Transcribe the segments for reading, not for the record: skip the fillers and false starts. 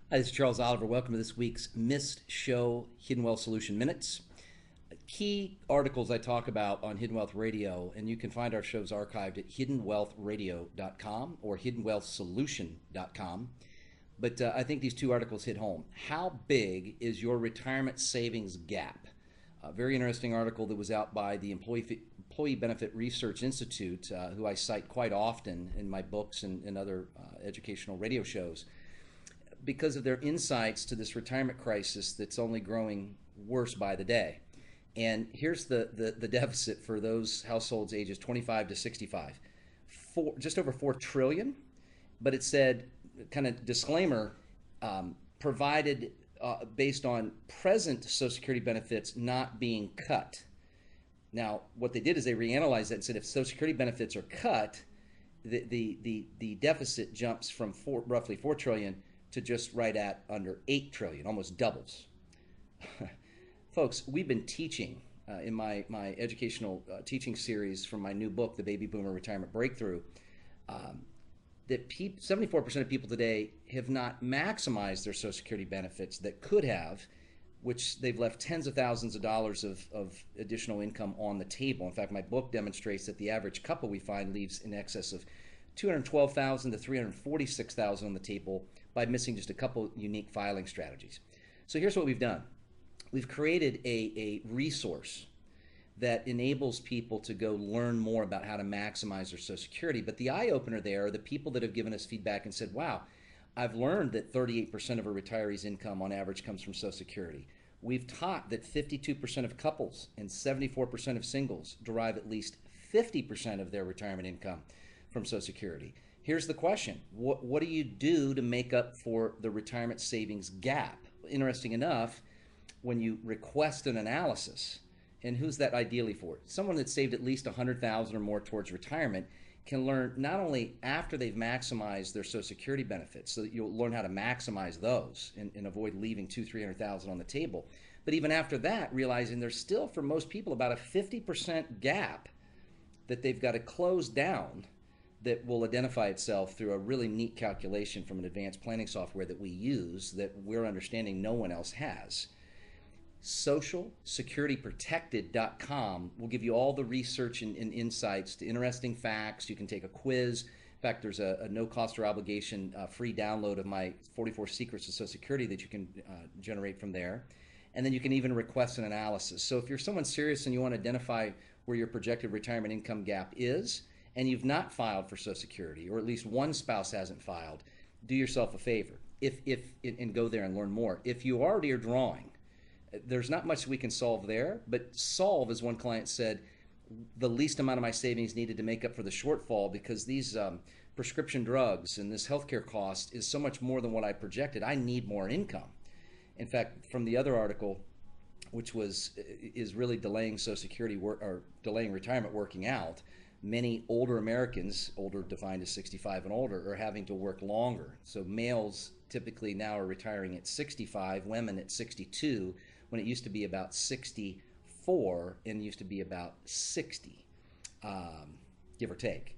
Hi, this is Charles Oliver. Welcome to this week's Missed Show Hidden Wealth Solution Minutes. Key articles I talk about on Hidden Wealth Radio, and you can find our shows archived at hiddenwealthradio.com or hiddenwealthsolution.com. But I think these two articles hit home. How big is your retirement savings gap? A very interesting article that was out by the Employee Benefit Research Institute, who I cite quite often in my books and other educational radio shows, because of their insights to this retirement crisis that's only growing worse by the day. And here's the deficit for those households ages 25 to 65. Just over 4 trillion, but it said, kind of disclaimer, provided based on present Social Security benefits not being cut. Now, what they did is they reanalyzed that and said if Social Security benefits are cut, the deficit jumps from roughly 4 trillion to just right at under 8 trillion, almost doubles. Folks, we've been teaching in my educational teaching series from my new book, The Baby Boomer Retirement Breakthrough, that 74% of people today have not maximized their Social Security benefits that could have, which they've left tens of thousands of dollars of additional income on the table. In fact, my book demonstrates that the average couple we find leaves in excess of $212,000 to $346,000 on the table by missing just a couple unique filing strategies. So here's what we've done. We've created a resource that enables people to go learn more about how to maximize their Social Security. But the eye-opener there are the people that have given us feedback and said, wow, I've learned that 38% of a retiree's income on average comes from Social Security. We've taught that 52% of couples and 74% of singles derive at least 50% of their retirement income from Social Security. Here's the question. What do you do to make up for the retirement savings gap? Interesting enough, when you request an analysis, and who's that ideally for? Someone that's saved at least $100,000 or more towards retirement can learn not only after they've maximized their Social Security benefits, so that you'll learn how to maximize those and avoid leaving $200,000-300,000 on the table, but even after that, realizing there's still, for most people, about a 50% gap that they've got to close down that will identify itself through a really neat calculation from an advanced planning software that we use that we're understanding no one else has. SocialSecurityProtected.com will give you all the research and insights to interesting facts. You can take a quiz. In fact, there's a no cost or obligation free download of my 44 Secrets of Social Security that you can generate from there. And then you can even request an analysis. So if you're someone serious and you want to identify where your projected retirement income gap is, and you've not filed for Social Security, or at least one spouse hasn't filed, do yourself a favor and go there and learn more. If you already are drawing, there's not much we can solve there, but solve, as one client said, the least amount of my savings needed to make up for the shortfall, because these prescription drugs and this healthcare cost is so much more than what I projected. I need more income. In fact, from the other article, which is really delaying Social Security or delaying retirement working out, many older Americans, older defined as 65 and older, are having to work longer. So males typically now are retiring at 65, women at 62, when it used to be about 64 and used to be about 60, give or take.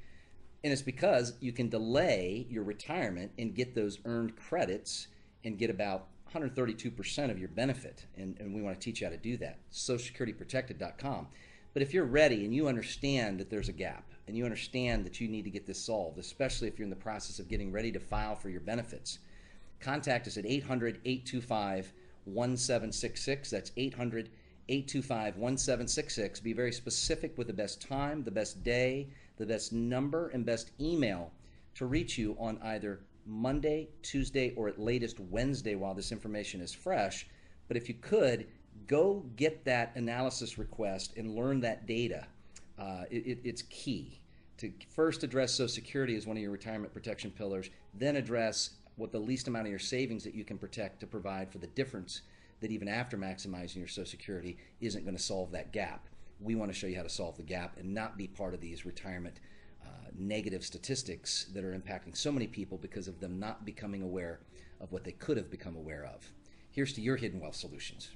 And it's because you can delay your retirement and get those earned credits and get about 132% of your benefit. And we want to teach you how to do that. SocialSecurityProtected.com. But if you're ready and you understand that there's a gap and you understand that you need to get this solved, especially if you're in the process of getting ready to file for your benefits, contact us at 800-825-1766. That's 800-825-1766. Be very specific with the best time, the best day, the best number, and best email to reach you on either Monday, Tuesday, or at latest Wednesday while this information is fresh. But if you could, go get that analysis request and learn that data. It's key to first address Social Security as one of your retirement protection pillars, then address what the least amount of your savings that you can protect to provide for the difference that even after maximizing your Social Security isn't going to solve that gap. We want to show you how to solve the gap and not be part of these retirement negative statistics that are impacting so many people because of them not becoming aware of what they could have become aware of. Here's to your hidden wealth solutions.